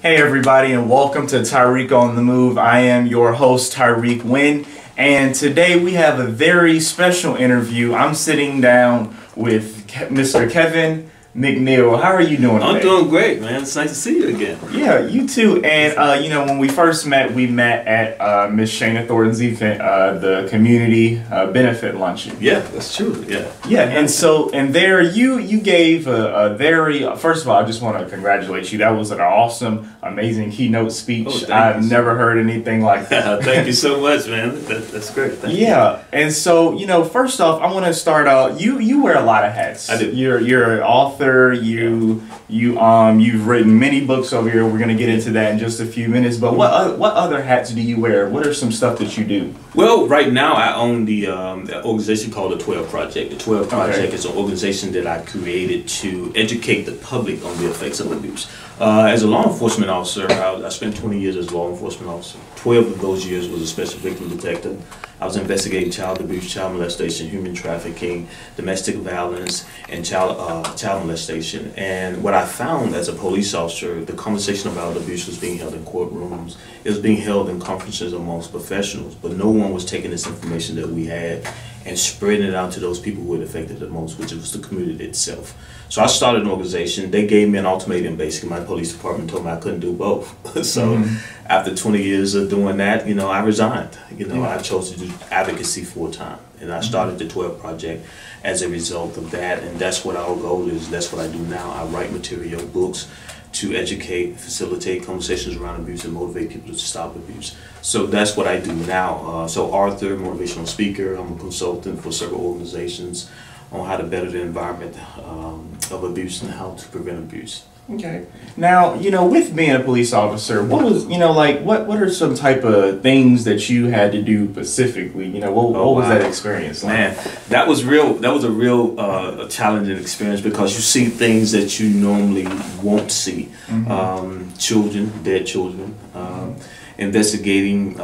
Hey everybody, and welcome to Tyrik on the Move. I am your host, Tyrik Wynn, and today we have a very special interview. I'm sitting down with Mr. Kevin McNeil. How are you doing today? I'm doing great, man. It's nice to see you again. Yeah, you too. And you know, when we first met, we met at Miss Shana Thornton's event, the community benefit luncheon. Yeah, that's true. Yeah. Yeah, and there you gave a very, first of all, I just want to congratulate you. That was an awesome, amazing keynote speech. Oh, I've never heard anything like that. Thank you so much, man. That's great. Thank you. And so, you know, first off, I want to start out. You wear a lot of hats. I do. You're an author. You've written many books over here. We're gonna get into that in just a few minutes. But what other hats do you wear? What are some stuff that you do? Well, right now I own the organization called the 12 Project. The 12 Project is an organization that I created to educate the public on the effects of abuse. As a law enforcement officer, I spent 20 years as a law enforcement officer. 12 of those years was a special victim detective. I was investigating child abuse, child molestation, human trafficking, domestic violence, and child molestation. And what I found as a police officer, the conversation about abuse was being held in courtrooms. It was being held in conferences amongst professionals, but no one was taking this information that we had and spreading it out to those people who were affected the most, which was the community itself. So I started an organization. They gave me an ultimatum. Basically, my police department told me I couldn't do both. So after 20 years of doing that, you know, I resigned. You know, I chose to do advocacy full-time. And I started the 12 Project as a result of that. And that's what our goal is. That's what I do now. I write material, books, to educate, facilitate conversations around abuse and motivate people to stop abuse. So that's what I do now. So author, motivational speaker, I'm a consultant for several organizations on how to better the environment of abuse and how to prevent abuse. Okay. Now, you know, with being a police officer, what was, you know, like, what are some type of things that you had to do specifically? You know, what was that experience like? Man, that was a real challenging experience because you see things that you normally won't see. Children, dead children, investigating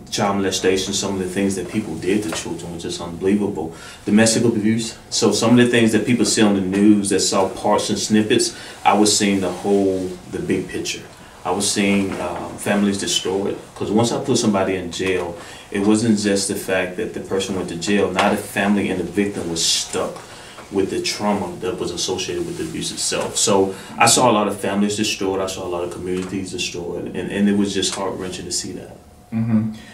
child molestation, some of the things that people did to children was just unbelievable. Domestic abuse, so some of the things that people see on the news that saw parts and snippets, I was seeing the big picture. I was seeing families destroyed, because once I put somebody in jail, it wasn't just the fact that the person went to jail, now the family and the victim was stuck with the trauma that was associated with the abuse itself. So I saw a lot of families destroyed, I saw a lot of communities destroyed, and it was just heart-wrenching to see that.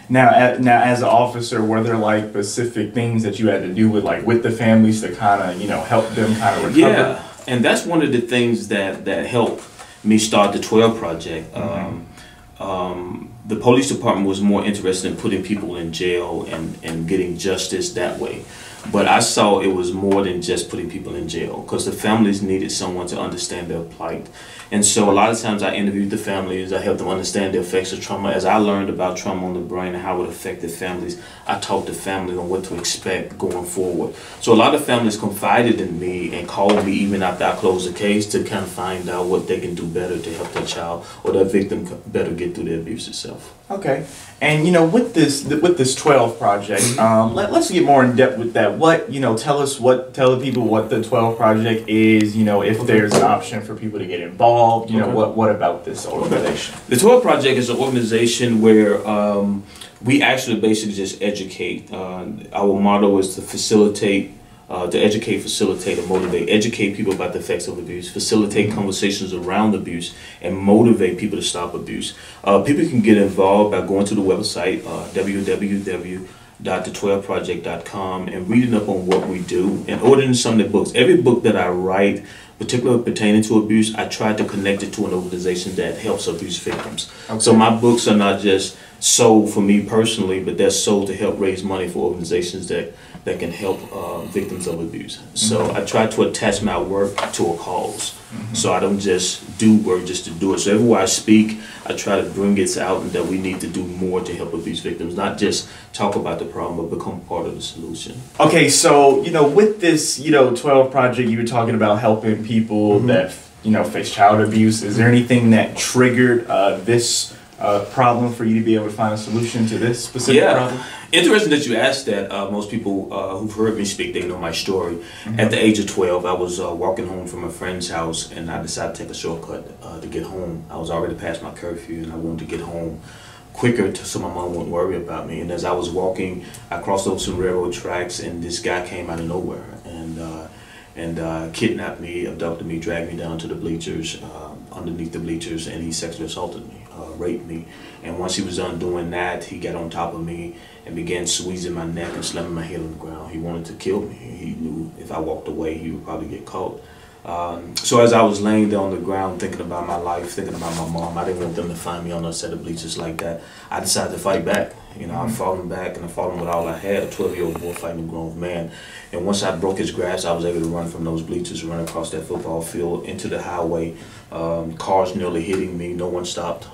Now, as an officer, were there like specific things that you had to do with the families to kind of, you know, help them kind of recover? Yeah, and that's one of the things that helped me start the 12 Project. The police department was more interested in putting people in jail and getting justice that way. But I saw it was more than just putting people in jail, because the families needed someone to understand their plight. And so a lot of times I interviewed the families, I helped them understand the effects of trauma. As I learned about trauma on the brain and how it affected families, I taught the families on what to expect going forward. So a lot of families confided in me and called me even after I closed the case to kind of find out what they can do better to help their child or their victim better get through the abuse itself. Okay, and you know, with this 12 Project, let's get more in depth with that. Tell the people what the 12 Project is. You know, if there's an option for people to get involved. You know, what about this organization? The 12 Project is an organization where we actually basically just educate. Our motto is to facilitate. To educate, facilitate, and motivate. Educate people about the effects of abuse, facilitate conversations around abuse, and motivate people to stop abuse. People can get involved by going to the website, www.the12project.com, and reading up on what we do and ordering some of the books. Every book that I write, particularly pertaining to abuse, I try to connect it to an organization that helps abuse victims. Okay. So my books are not just sold for me personally, but they're sold to help raise money for organizations that can help victims of abuse. So I try to attach my work to a cause. So I don't just do work just to do it. So everywhere I speak, I try to bring it out and that we need to do more to help abuse victims, not just talk about the problem, but become part of the solution. Okay, so, you know, with this, 12 Project, you were talking about helping people that, face child abuse. Is there anything that triggered this problem for you to be able to find a solution to this specific problem? Interesting that you asked that. Most people who've heard me speak, they know my story. At the age of 12, I was walking home from a friend's house, and I decided to take a shortcut to get home. I was already past my curfew, and I wanted to get home quicker so my mom wouldn't worry about me. And as I was walking, I crossed over some railroad tracks, and this guy came out of nowhere and kidnapped me, abducted me, dragged me down to the bleachers, underneath the bleachers, and he sexually assaulted me, raped me. And once he was done doing that, he got on top of me and began squeezing my neck and slamming my head on the ground. He wanted to kill me. He knew if I walked away, he would probably get caught. So as I was laying there on the ground thinking about my life, thinking about my mom, I didn't want them to find me on a set of bleachers like that. I decided to fight back. You know, I fought him back, and I fought him with all I had, a 12-year-old boy fighting a grown man. And once I broke his grasp, I was able to run from those bleachers, run across that football field into the highway. Cars nearly hitting me, no one stopped.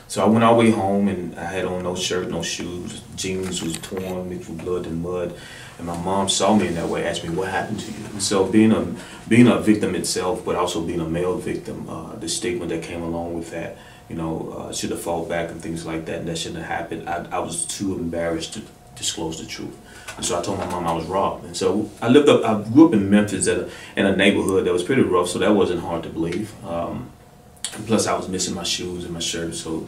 So I went all the way home, and I had on no shirt, no shoes, jeans was torn, mixed with blood and mud. And my mom saw me in that way, asked me, what happened to you? And so being a victim itself, but also being a male victim, the stigma that came along with that, you know, should have fought back and things like that, and that shouldn't have happened. I was too embarrassed to disclose the truth. And so I told my mom I was robbed. And so I grew up in Memphis in a neighborhood that was pretty rough, so that wasn't hard to believe. Plus, I was missing my shoes and my shirt, so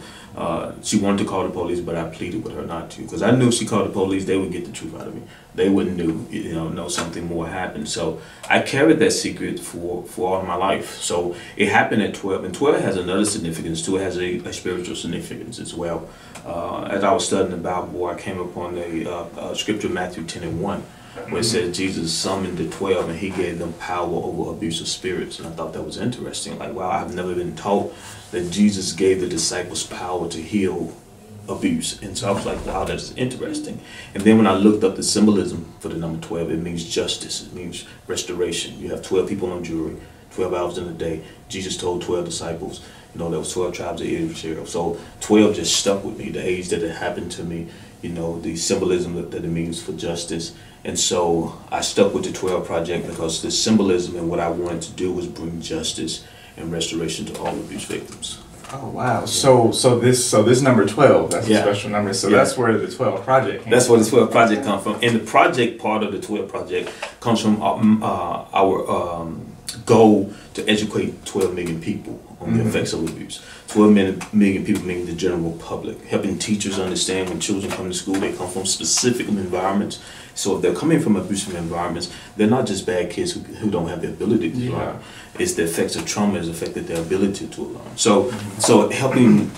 she wanted to call the police, but I pleaded with her not to, because I knew if she called the police, they would get the truth out of me. They wouldn't know something more happened. So I carried that secret for all of my life. So it happened at 12, and 12 has another significance too. It has a spiritual significance as well. As I was studying the Bible, I came upon a scripture, Matthew 10:1. Where it says Jesus summoned the 12 and he gave them power over abusive spirits. And I thought that was interesting. Like, wow, I've never been taught that Jesus gave the disciples power to heal abuse. And so I was like, wow, that's interesting. And then when I looked up the symbolism for the number 12, it means justice. It means restoration. You have 12 people on jury, 12 hours in a day. Jesus told 12 disciples, you know, there was 12 tribes of Israel. So 12 just stuck with me, the age that it happened to me, you know, the symbolism that it means for justice. And so I stuck with the 12 Project because the symbolism and what I wanted to do was bring justice and restoration to all abuse victims. Oh wow! So this number 12, that's a special number. So that's where the 12 Project came. That's where the 12 Project comes from. And the project part of the 12 Project comes from our goal to educate 12 million people on the effects of abuse. 12 million people meaning the general public, helping teachers understand when children come to school, they come from specific environments. So if they're coming from abusive environments, they're not just bad kids who don't have the ability to learn. It's the effects of trauma has affected their ability to learn. So helping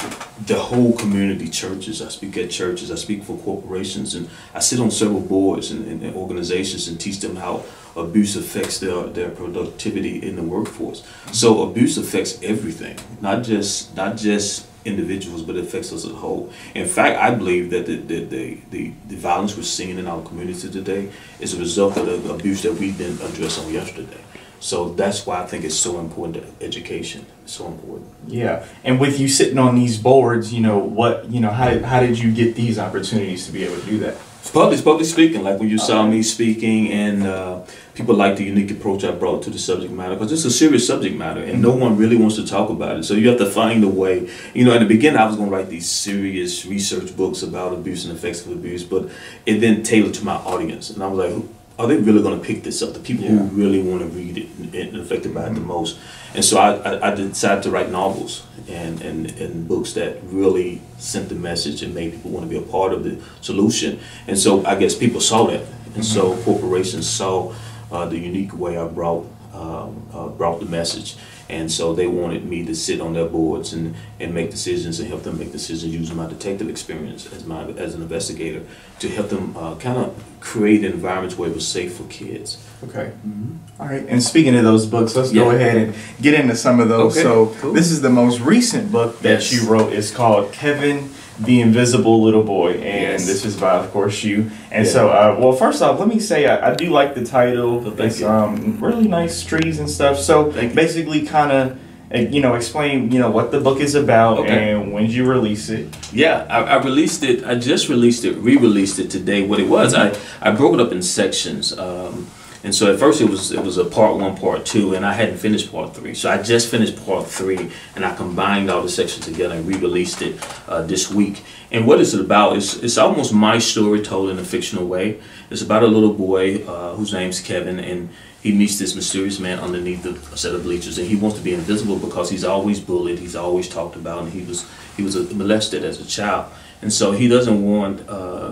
the whole community, churches, I speak at churches, I speak for corporations, and I sit on several boards and organizations and teach them how abuse affects their productivity in the workforce. So abuse affects everything, not just individuals, but it affects us as a whole. In fact, I believe that the violence we're seeing in our community today is a result of the abuse that we didn't address on yesterday. So that's why I think it's so important that education is so important. Yeah, and with you sitting on these boards, how did you get these opportunities to be able to do that? Public speaking, like when you saw me speaking, and people like the unique approach I brought to the subject matter, because it's a serious subject matter and no one really wants to talk about it. So you have to find a way. In the beginning I was going to write these serious research books about abuse and effects of abuse, but it then tailored to my audience. And I was like, are they really going to pick this up? The people who really want to read it and affected by it the most. And so I decided to write novels and books that really sent the message and made people want to be a part of the solution. And so I guess people saw that. And so corporations saw the unique way I brought the message. And so they wanted me to sit on their boards and make decisions and help them make decisions using my detective experience as an investigator to help them kind of create environments where it was safe for kids. Okay. All right. And speaking of those books, let's go ahead and get into some of those. Okay, so This is the most recent book that you wrote. It's called Kevin, the Invisible Little Boy, and this is by, of course, you. And so, well, first off, let me say I do like the title. It's really nice trees and stuff. So basically, kind of, explain, what the book is about and when did you release it? Yeah, I released it. I just released it, re-released it today. What it was, I broke it up in sections. And so at first it was a part 1, part 2, and I hadn't finished part 3. So I just finished part 3, and I combined all the sections together and re-released it this week. And what is it about? It's almost my story told in a fictional way. It's about a little boy whose name's Kevin, and he meets this mysterious man underneath a set of bleachers, and he wants to be invisible because he's always bullied, he's always talked about, and he was molested as a child. And so he doesn't want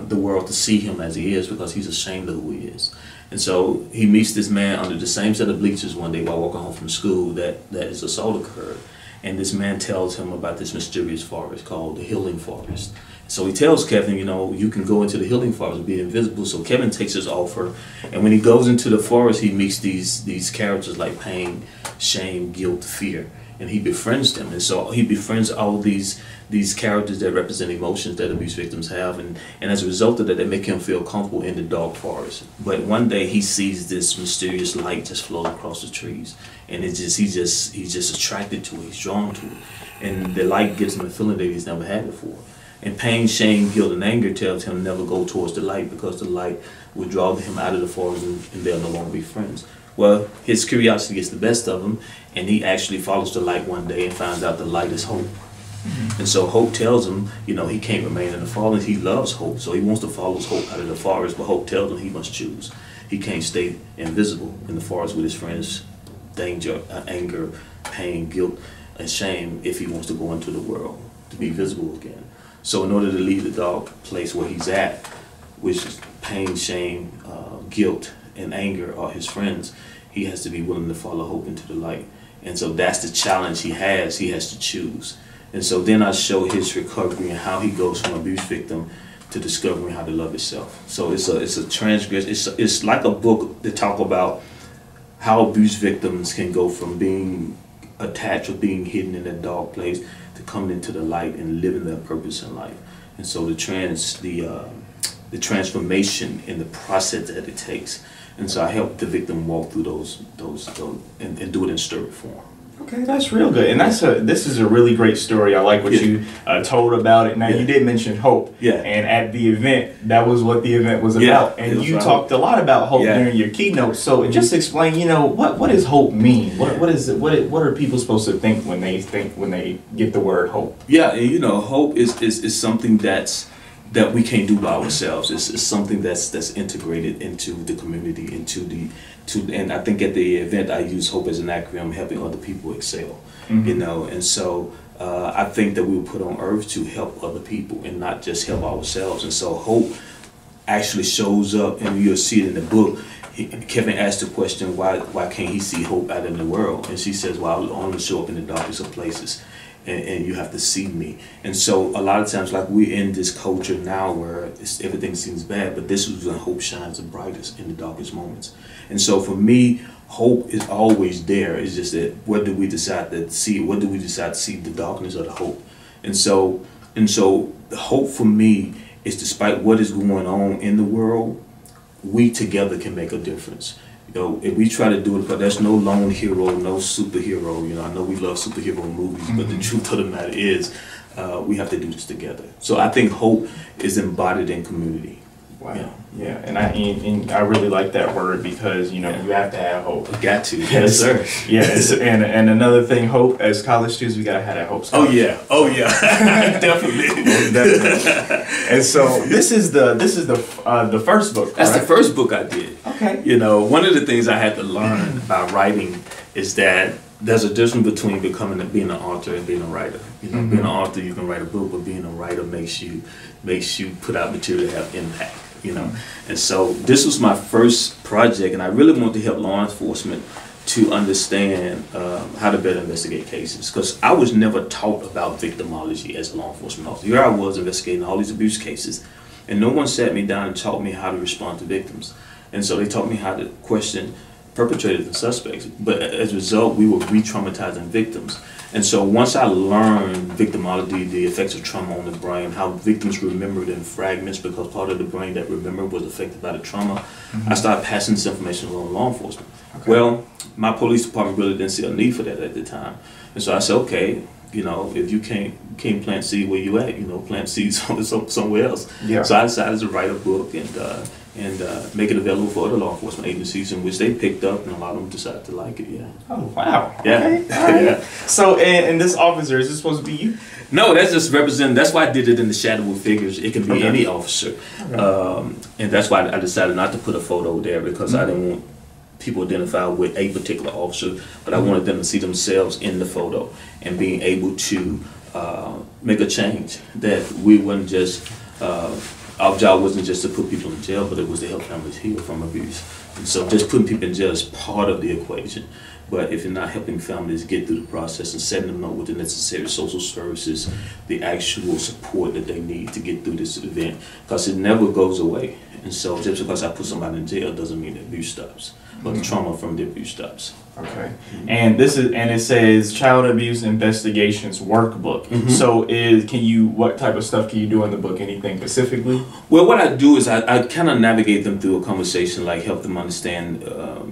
the world to see him as he is because he's ashamed of who he is. And so he meets this man under the same set of bleachers one day while walking home from school that his assault occurred. And this man tells him about this mysterious forest called the Healing Forest. So he tells Kevin, you know, you can go into the Healing Forest and be invisible. So Kevin takes his offer, and when he goes into the forest, he meets these characters like pain, shame, guilt, fear, and he befriends them. And so he befriends all these characters that represent emotions that abuse victims have, and as a result of that, they make him feel comfortable in the dark forest. But one day he sees this mysterious light just float across the trees, and he's just attracted to it, he's drawn to it, and the light gives him a feeling that he's never had before. And pain, shame, guilt, and anger tells him never go towards the light because the light will draw him out of the forest and they'll no longer be friends. Well, his curiosity gets the best of him, and he actually follows the light one day and finds out the light is hope. And so hope tells him, you know, he can't remain in the forest. He loves hope, so he wants to follow hope out of the forest, but hope tells him he must choose. He can't stay invisible in the forest with his friends, danger, anger, pain, guilt, and shame if he wants to go into the world, to be visible again. So in order to leave the dark place where he's at, which is pain, shame, guilt, and anger are his friends, he has to be willing to follow hope into the light. And so that's the challenge he has to choose. And so then I show his recovery and how he goes from abuse victim to discovering how to love himself. So it's a transgression. It's like a book that talk about how abuse victims can go from being attached or being hidden in that dark place to coming into the light and living their purpose in life. And so the transformation in the process that it takes. And so I help the victim walk through those and do it in story form. Okay, that's real good, and this is a really great story. I like what you told about it. Now you did mention hope, and at the event, that was what the event was about, and you talked a lot about hope during your keynote. So just explain, you know, what does hope mean? What is it? What are people supposed to think when they get the word hope? Yeah, and you know, hope is something that we can't do by ourselves. It's something that's integrated into the community, and I think at the event I use hope as an acronym, helping other people excel. You know, and so I think that we were put on earth to help other people and not just help ourselves. And so hope actually shows up, and you'll see it in the book. Kevin asked the question, why can't he see hope out in the world? And she says, well, I only show up in the darkest of places. And you have to see me. And so a lot of times, like, we're in this culture now where everything seems bad, but this is when hope shines the brightest in the darkest moments. And so for me, hope is always there. It's just that what do we decide to see? What do we decide to see, the darkness or the hope? And so the hope for me is, despite what is going on in the world, we together can make a difference. You know, if we try to do it, but there's no lone hero, no superhero. You know, I know we love superhero movies, but the truth of the matter is, we have to do this together. So I think hope is embodied in community. Wow. Yeah, and I really like that word because, you know, you have to have hope. You got to. Yes, sir. Yes, and another thing, hope, as college students, we gotta have that hope. Oh yeah, definitely. And so this is the first book. That's the first book I did. Okay. You know, one of the things I had to learn about writing is that there's a difference between being an author and being a writer. You know, being an author, you can write a book, but being a writer makes you put out material that have impact. You know, and so this was my first project, and I really want to help law enforcement to understand how to better investigate cases, because I was never taught about victimology as a law enforcement officer. Here I was investigating all these abuse cases, and no one sat me down and taught me how to respond to victims. And so they taught me how to question perpetrators and suspects, but as a result, we were re-traumatizing victims. And so once I learned victimology, the effects of trauma on the brain, how victims remembered in fragments because part of the brain that remembered was affected by the trauma, I started passing this information along to law enforcement. Okay. Well, my police department really didn't see a need for that at the time. And so I said, okay, you know, if you can't plant seed where you at, you know, plant seeds somewhere else. Yeah. So I decided to write a book and make it available for other law enforcement agencies, in which they picked up, and a lot of them decided to like it. Yeah. Oh wow. Yeah. Okay. Right. Yeah. So, and this officer, is this supposed to be you? No, that's just represent. That's why I did it in the shadow of figures. It can be Okay. any officer, and that's why I decided not to put a photo there, because I didn't want people identified with a particular officer, but I wanted them to see themselves in the photo and being able to make a change. That we wouldn't just our job wasn't just to put people in jail, but it was to help families heal from abuse. And so just putting people in jail is part of the equation. But if you're not helping families get through the process and setting them up with the necessary social services, the actual support that they need to get through this event, because it never goes away. And so just because I put somebody in jail doesn't mean the abuse stops, but the trauma from the abuse stops. Okay. And it says Child Abuse Investigations Workbook. So what type of stuff can you do in the book? Anything specifically? Well, what I do is I kind of navigate them through a conversation, like help them understand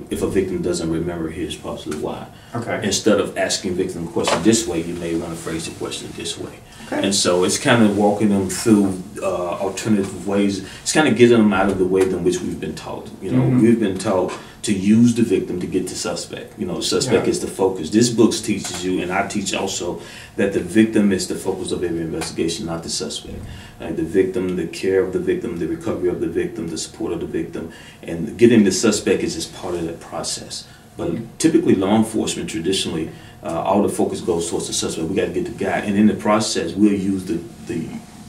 if a victim doesn't remember, here's possibly why. Okay. Instead of asking victim a question this way, you may want to phrase the question this way. Okay. And so it's kind of walking them through alternative ways. It's kind of getting them out of the way in which we've been taught. You know, we've been taught to use the victim to get to suspect. You know, suspect is the focus. This book teaches you, and I teach also, that the victim is the focus of every investigation, not the suspect. The victim, the care of the victim, the recovery of the victim, the support of the victim, and getting the suspect is just part of that process. But typically law enforcement, traditionally, all the focus goes towards the suspect. We got to get the guy, and in the process, we'll use the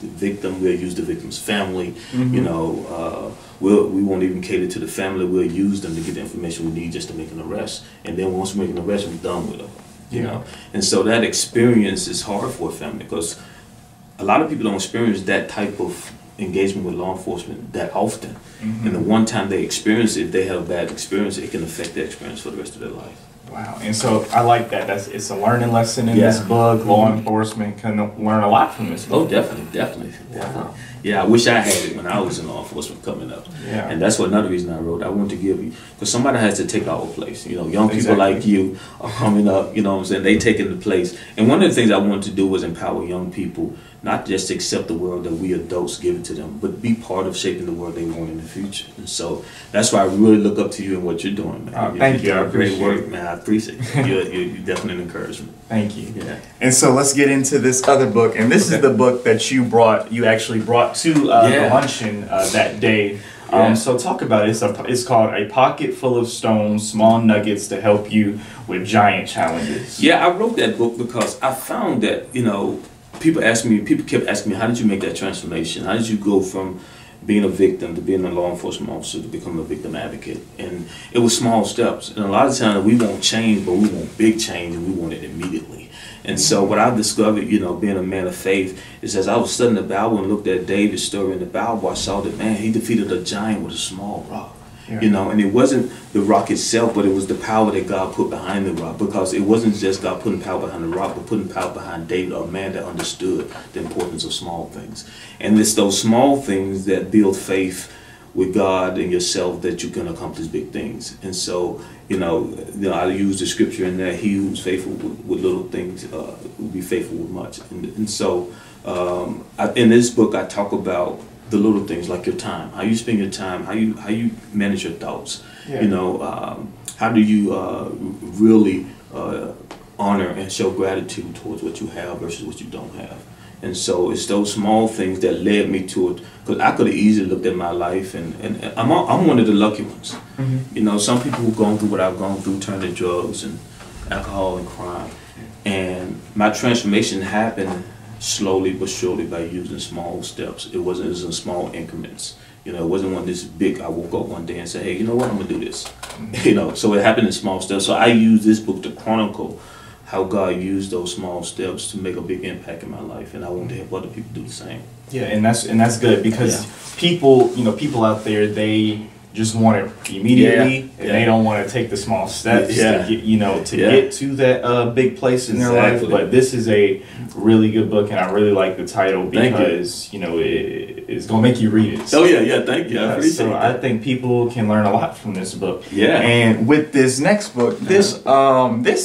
victim, we'll use the victim's family. You know, we won't even cater to the family. We'll use them to get the information we need just to make an arrest. And then once we make an arrest, we're done with them. You know, and so that experience is hard for a family, because a lot of people don't experience that type of engagement with law enforcement that often. And the one time they experience it, if they have a bad experience, it can affect their experience for the rest of their life. Wow. And so I like that. It's a learning lesson in this book. Law enforcement can learn a lot from this book. Oh, definitely. Wow. Yeah, I wish I had it when I was in law enforcement coming up. Yeah. And that's another reason I wrote. I want to give you, because somebody has to take our place. You know, young people like you are coming up, you know what I'm saying? They taking the place. And one of the things I wanted to do was empower young people, not just accept the world that we adults give it to them, but be part of shaping the world they want in the future. And so that's why I really look up to you and what you're doing, man. Thank you. You're doing great work, man. I appreciate it. You're definitely an encouragement. Thank you. Yeah. And so let's get into this other book. And this is the book that you actually brought to the luncheon that day. So talk about it. It's called A Pocket Full of Stones, Small Nuggets to Help You with Giant Challenges. Yeah, I wrote that book because I found that, you know, people kept asking me, how did you make that transformation? How did you go from being a victim to being a law enforcement officer to become a victim advocate? And it was small steps. And a lot of times we want change, but we want big change, and we want it immediately. And so what I discovered, you know, being a man of faith, is as I was studying the Bible and looked at David's story in the Bible, I saw that, man, he defeated a giant with a small rock. You know, and it wasn't the rock itself, but it was the power that God put behind the rock. Because it wasn't just God putting power behind the rock, but putting power behind David, a man that understood the importance of small things. And it's those small things that build faith with God and yourself that you can accomplish big things. And so, you know, I use the scripture in there, he who's faithful with little things will be faithful with much. And so in this book, I talk about the little things, like your time, how you spend your time, how you manage your thoughts. You know, how do you really honor and show gratitude towards what you have versus what you don't have. And so it's those small things that led me to it, because I could have easily looked at my life, and I'm one of the lucky ones. You know, some people who've gone through what I've gone through, turned to drugs and alcohol and crime, and my transformation happened slowly but surely by using small steps. It was in small increments. You know, it wasn't one this big. I woke up one day and said, hey, you know what, I'm gonna do this. You know, so it happened in small steps. So I use this book to chronicle how God used those small steps to make a big impact in my life, and I want to help other people do the same. Yeah, and that's good, because people, you know, people out there, they just want it immediately, and they don't want to take the small steps to get, get to that big place in their life. But this is a really good book, and I really like the title because it's gonna make you read it. So, thank you. I appreciate that. I think people can learn a lot from this book. Yeah. And with this next book, this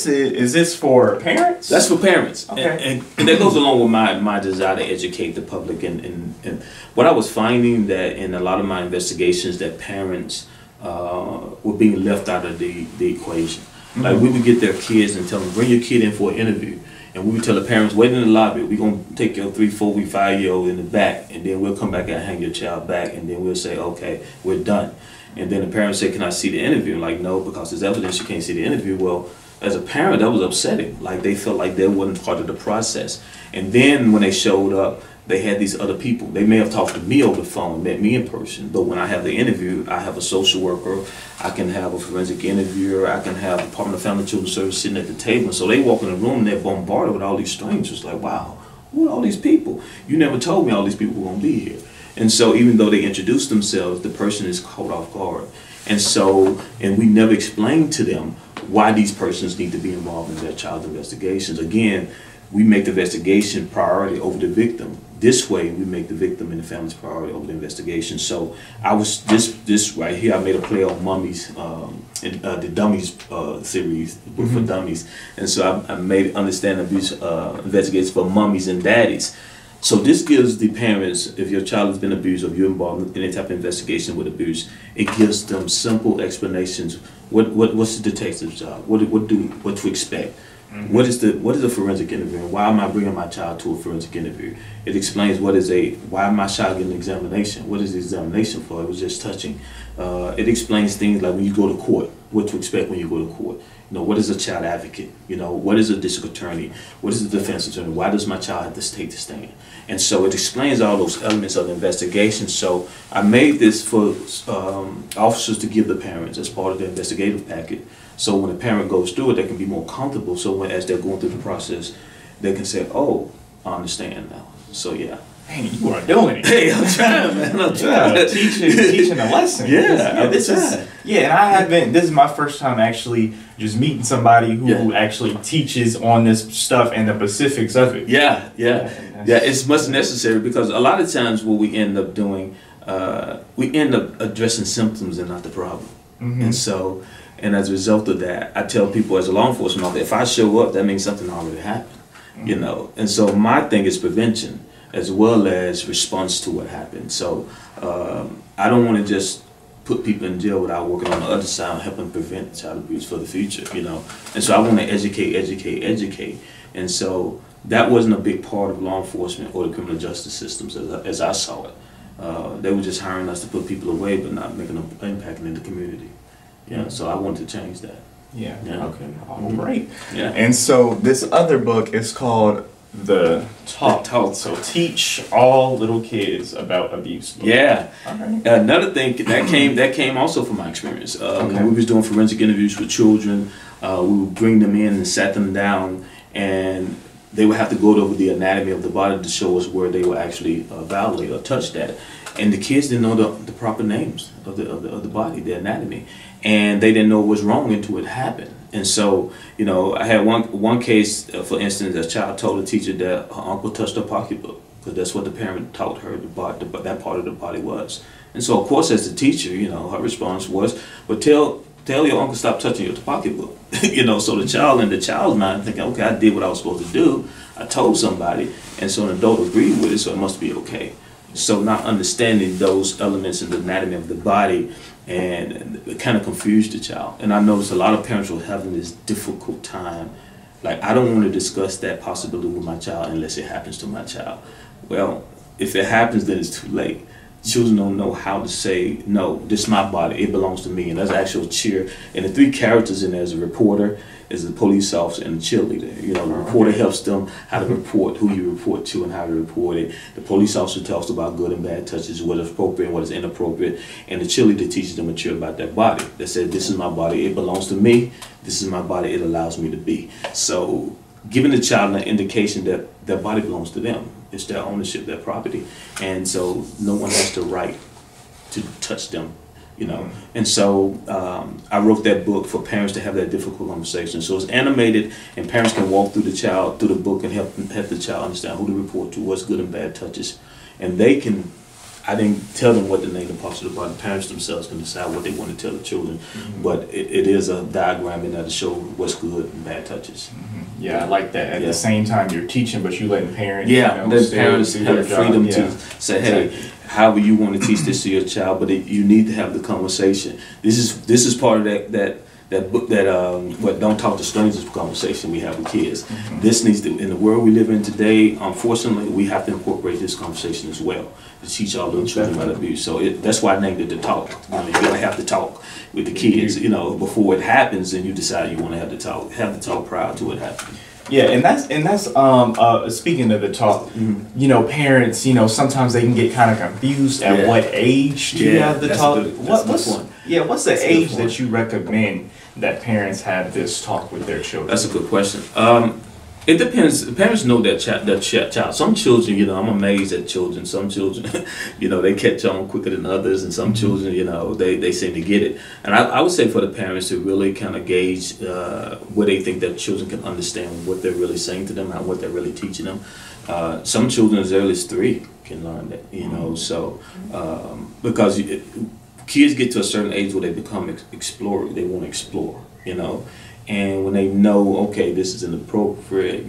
is this for parents? That's for parents. Okay. And that goes along with my desire to educate the public. And what I was finding that in a lot of my investigations that parents were being left out of the equation. Mm-hmm. Like we would get their kids and tell them, bring your kid in for an interview. And we would tell the parents, wait in the lobby. We're going to take your 3, 4, 5-year-old in the back. And then we'll come back and hang your child back. And then we'll say, okay, we're done. And then the parents say, can I see the interview? Like, no, because there's evidence you can't see the interview. Well, as a parent, that was upsetting. Like, they felt like they wasn't part of the process. And then when they showed up, they had these other people. They may have talked to me over the phone, met me in person, but when I have the interview, I have a social worker, I can have a forensic interviewer, I can have the Department of Family and Children's Service sitting at the table. So they walk in the room and they're bombarded with all these strangers. Like, wow, who are all these people? You never told me all these people were going to be here. And so even though they introduce themselves, the person is caught off guard. And we never explain to them why these persons need to be involved in their child's investigations. Again, we make the investigation priority over the victim. This way, we make the victim and the family's priority over the investigation. So I was this right here. I made a play on Mummies, the Dummies series for dummies, and so I made understand abuse investigations for mummies and daddies. So this gives the parents, if your child has been abused or you're involved in any type of investigation with abuse, it gives them simple explanations. What's the detective's job? What to expect? Mm-hmm. What is a forensic interview? And why am I bringing my child to a forensic interview? It explains why my child getting an examination? What is the examination for? It was just touching. It explains things like when you go to court, what to expect when you go to court. What is a child advocate? What is a district attorney? What is a defense attorney? Why does my child have to take the stand? And so it explains all those elements of the investigation. So I made this for officers to give the parents as part of the investigative packet. So when a parent goes through it, they can be more comfortable. So as they're going through the process, they can say, "Oh, I understand now." So yeah. Hey, you are doing it. Hey, I'm trying, man. I'm trying. Teaching a lesson. Yeah, and I haven't. This is my first time actually just meeting somebody who actually teaches on this stuff and the specifics of it. Yeah. It's much necessary because a lot of times what we end up doing, we end up addressing symptoms and not the problem. Mm-hmm. And as a result of that, I tell people as a law enforcement officer, if I show up, that means something already happened. Mm-hmm. And so my thing is prevention as well as response to what happened. So I don't want to just put people in jail without working on the other side, helping prevent child abuse for the future, And so I want to educate. And so that wasn't a big part of law enforcement or the criminal justice systems as I saw it. They were just hiring us to put people away but not making an impact in the community. Yeah, so I wanted to change that. Yeah. Okay. All right. Yeah. And so this other book is called The Talk. So teach all little kids about abuse. Yeah. All right. Another thing that came also from my experience. When we was doing forensic interviews with children, we would bring them in and sat them down, and they would have to go over the anatomy of the body to show us where they were actually violated or touched at. And the kids didn't know the proper names of the body, the anatomy, and they didn't know what was wrong until it happened. And so, I had one case, for instance, a child told a teacher that her uncle touched her pocketbook because that's what the parent taught her that part of the body was. And so, of course, as the teacher, her response was, "Well, tell your uncle stop touching your pocketbook." So the child in the child's mind thinking, "Okay, I did what I was supposed to do. I told somebody," and so an adult agreed with it, so it must be okay. So not understanding those elements in the anatomy of the body, and it kind of confused the child. And I noticed a lot of parents were having this difficult time. Like, I don't want to discuss that possibility with my child unless it happens to my child. Well, if it happens, then it's too late. Children don't know how to say, "No, this is my body, it belongs to me." And there's actual cheer. And the 3 characters in there is a reporter, is a police officer, and a cheerleader. The reporter helps them how to report, who you report to, and how to report it. The police officer talks about good and bad touches, what is appropriate and what is inappropriate. And the cheerleader teaches them mature about their body. They say, "This is my body, it belongs to me. This is my body, it allows me to be." So giving the child an indication that their body belongs to them. It's their ownership, their property. And so no one has the right to touch them, you know. And so I wrote that book for parents to have that difficult conversation. So it's animated, and parents can walk through the book and help the child understand who to report to, what's good and bad touches, and they can. I didn't tell them what to name the parts of the body. Parents themselves can decide what they want to tell the children. But it is a diagram in there to show what's good and bad touches. Yeah, I like that. At the same time, you're teaching, but you letting parents. Yeah, let parents have the freedom to say, hey, however you want to teach this to your child, but you need to have the conversation. This is part of that book what Don't Talk to Strangers conversation we have with kids. This needs to, in the world we live in today, unfortunately, we have to incorporate this conversation as well to teach our little children about abuse. So that's why I named it The Talk. You gotta have to talk with the kids, before it happens, and you decide you want to have the talk prior to it happening. Yeah, and that's speaking of the talk, parents, sometimes they can get kind of confused at what age do you have the talk. What's the age that you recommend that parents have this talk with their children? That's a good question. It depends. Parents know that child. Some children, I'm amazed at children. Some children, they catch on quicker than others, and some children, they seem to get it. And I would say for the parents to really kind of gauge where they think that children can understand what they're really saying to them and what they're really teaching them. Some children as early as 3 can learn that, so because kids get to a certain age where they become explorers. They want to explore, And when they know, okay, this is inappropriate,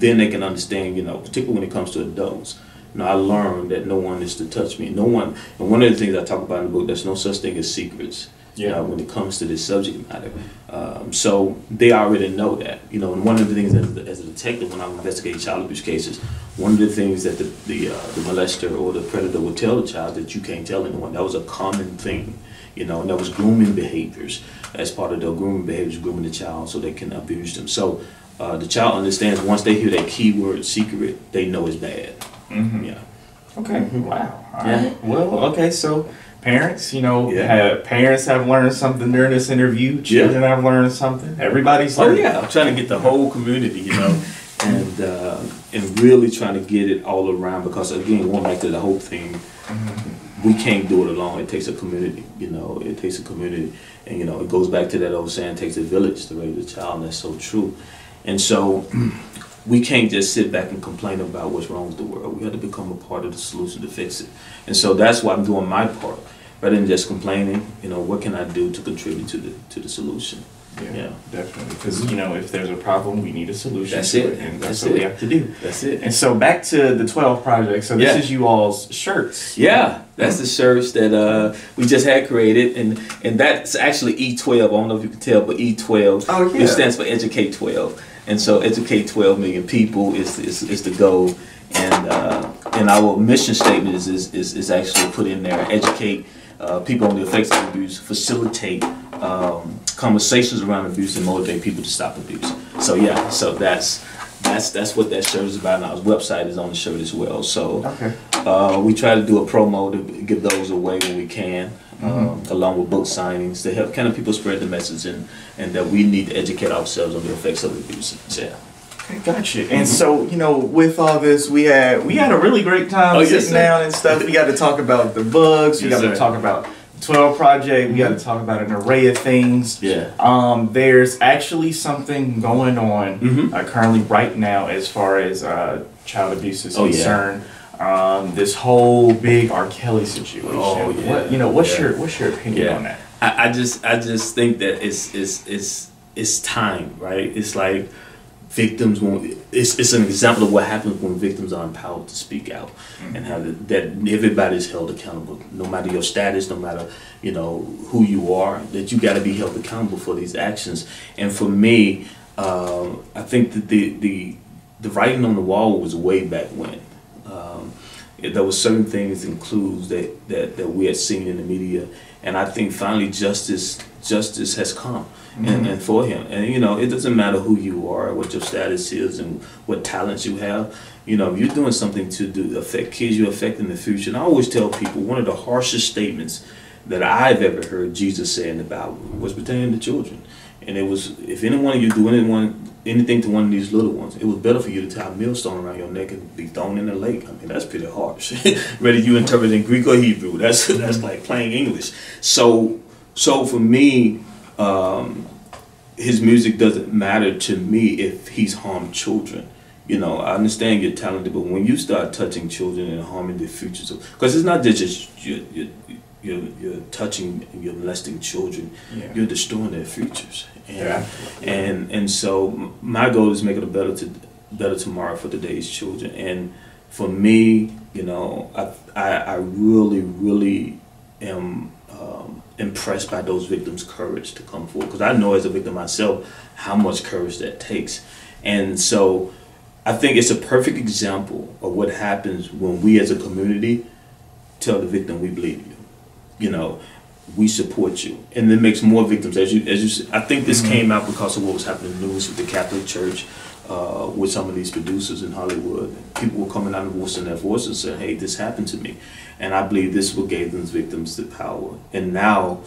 then they can understand, particularly when it comes to adults. I learned that no one is to touch me. No one, and one of the things I talk about in the book, there's no such thing as secrets. When it comes to this subject matter. So they already know that. And one of the things as a detective, when I'm investigating child abuse cases, one of the things that the molester or the predator would tell the child that you can't tell anyone. That was a common thing. And that was grooming behaviors. As part of their grooming behaviors, grooming the child so they can abuse them. So the child understands once they hear that keyword secret, they know it's bad. Yeah. Okay. Wow. All right. Well, okay. So parents, parents have learned something during this interview. Children have learned something. Everybody's learning. I'm trying to get the whole community, and really trying to get it all around because again, going back to the whole thing. We can't do it alone. It takes a community, It takes a community, and it goes back to that old saying, "It takes a village to raise a child." And that's so true. And so, we can't just sit back and complain about what's wrong with the world. We have to become a part of the solution to fix it. And so that's why I'm doing my part, rather than just complaining. What can I do to contribute to the solution? Yeah, definitely. Because if there's a problem, we need a solution. That's to it, and that's what we have to do. That's it. And so back to the 12 project. So this is you all's shirts. Yeah, that's the shirts that we just had created, and that's actually E12. I don't know if you can tell, but E12, which stands for Educate 12. And so educate 12 million people is the goal, and our mission statement is actually put in there: educate people on the effects of abuse, facilitate conversations around abuse, and motivate people to stop abuse. So that's what that shirt is about. And our website is on the shirt as well. So we try to do a promo to give those away when we can, along with book signings to help kind of people spread the message and that we need to educate ourselves on the effects of abuse. Yeah. Okay, gotcha. And so, with all this, we had a really great time sitting down and stuff. We got to talk about the books. We got to talk about the 12 Project. We got to talk about an array of things. Yeah. There's actually something going on currently right now as far as child abuse is concerned. This whole big R. Kelly situation. Oh yeah. What's your opinion on that? I just think that it's time, right? It's like victims won't. It's an example of what happens when victims are empowered to speak out, and how that everybody's held accountable, no matter your status, no matter who you are. That you got to be held accountable for these actions. And for me, I think that the writing on the wall was way back when. There were certain things and clues that we had seen in the media, and I think finally justice has come, and for him. And it doesn't matter who you are, what your status is, and what talents you have. If you're doing something to affect kids, you're affecting the future. And I always tell people one of the harshest statements that I've ever heard Jesus say in the Bible was pertaining to children. And it was, if anyone of you do anything to one of these little ones, it was better for you to tie a millstone around your neck and be thrown in the lake. I mean, that's pretty harsh. Whether you interpret in Greek or Hebrew, that's like plain English. So for me, his music doesn't matter to me if he's harmed children. You know, I understand you're talented, but when you start touching children and harming their futures, because it's not just you're touching and you're molesting children, you're destroying their futures. And so my goal is making a better tomorrow for today's children. And for me, you know, I really am impressed by those victims' courage to come forward, because I know as a victim myself how much courage that takes. And so I think it's a perfect example of what happens when we as a community tell the victim, we believe you. You know, we support you, and it makes more victims. As you, I think this came out because of what was happening in the news with the Catholic Church, with some of these producers in Hollywood. People were coming out and voicing their voices and saying, "Hey, this happened to me," and I believe this is what gave those victims the power. And now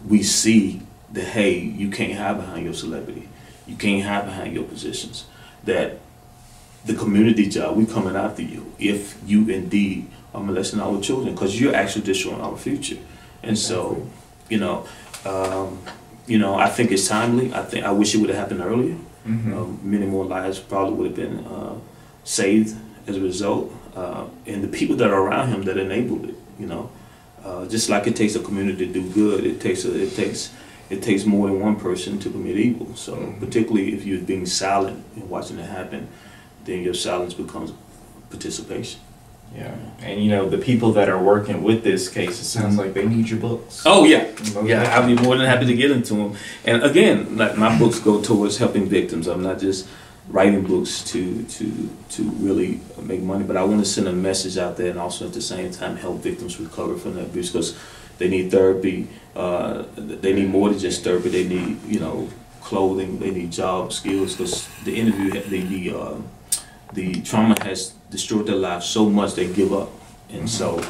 we see that, hey, you can't hide behind your celebrity, you can't hide behind your positions. That the community job, we coming after you if you indeed are molesting our children, because you're actually destroying our future. And so, you know, I think it's timely. I wish it would have happened earlier. Many more lives probably would have been saved as a result, and the people that are around him that enabled it. You know, just like it takes a community to do good, it takes more than one person to commit evil. So particularly if you're being silent and watching it happen, then your silence becomes participation. Yeah, and you know, the people that are working with this case, it sounds like they need your books. Oh yeah, I'll be more than happy to get into them. And again, like, my books go towards helping victims. I'm not just writing books to really make money, but I want to send a message out there, and also at the same time help victims recover from that abuse, because they need therapy. They need more than just therapy. They need, you know, clothing. They need job skills, because the trauma has destroyed their lives so much they give up. And so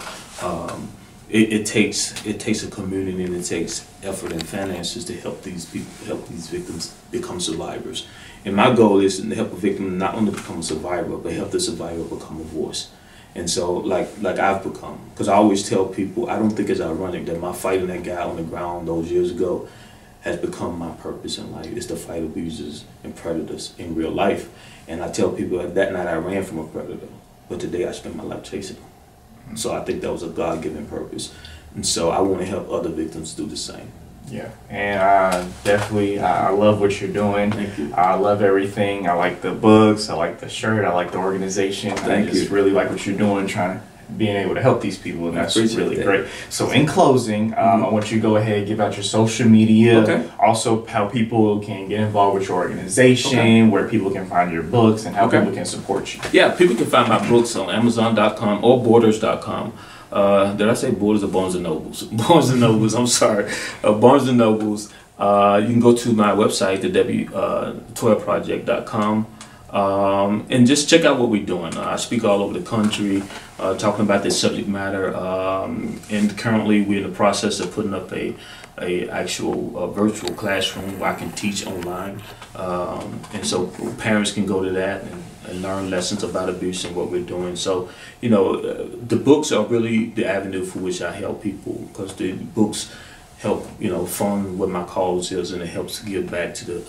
it takes a community, and it takes effort and finances to help these people, help these victims become survivors. And my goal is to help a victim not only become a survivor, but help the survivor become a voice. And so like I've become, because I always tell people, I don't think it's ironic that my fighting that guy on the ground those years ago has become my purpose in life. Is to fight abusers and predators in real life. And I tell people that night I ran from a predator, but today I spend my life chasing them. So I think that was a God-given purpose. And so I want to help other victims do the same. Yeah, and definitely, I love what you're doing. Thank you. I love everything. I like the books, I like the shirt, I like the organization. I just really like what you're doing, being able to help these people, and that's really great. So in closing, I want you to go ahead and give out your social media, also how people can get involved with your organization, where people can find your books, and how people can support you. Yeah, people can find my books on Amazon.com or Borders.com. Did I say Borders or Barnes & Nobles? Barnes & Nobles, I'm sorry. Barnes & Nobles. You can go to my website, the W12project.com. And just check out what we're doing. I speak all over the country talking about this subject matter, and currently we're in the process of putting up a actual virtual classroom where I can teach online, and so parents can go to that and learn lessons about abuse and what we're doing. So, you know, the books are really the avenue for which I help people, because the books help, you know, fund what my cause is, and it helps give back to the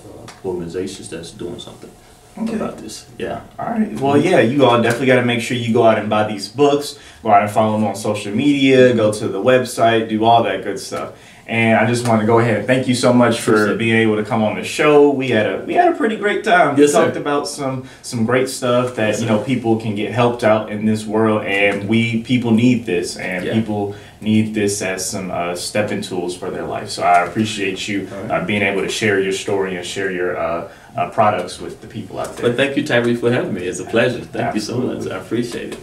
organizations that's doing something about this. Yeah. All right. Well, yeah, you all definitely got to make sure you go out and buy these books, go out and follow them on social media, go to the website, do all that good stuff. And I just want to go ahead and thank you so much for being able to come on the show. We had a pretty great time. We talked about some great stuff that, you know, people can get helped out in this world, and people need this, and people need this as some stepping tools for their life. So I appreciate you being able to share your story and share your products with the people out there. But thank you, Tyrik, for having me. It's a pleasure. Thank you so much. I appreciate it.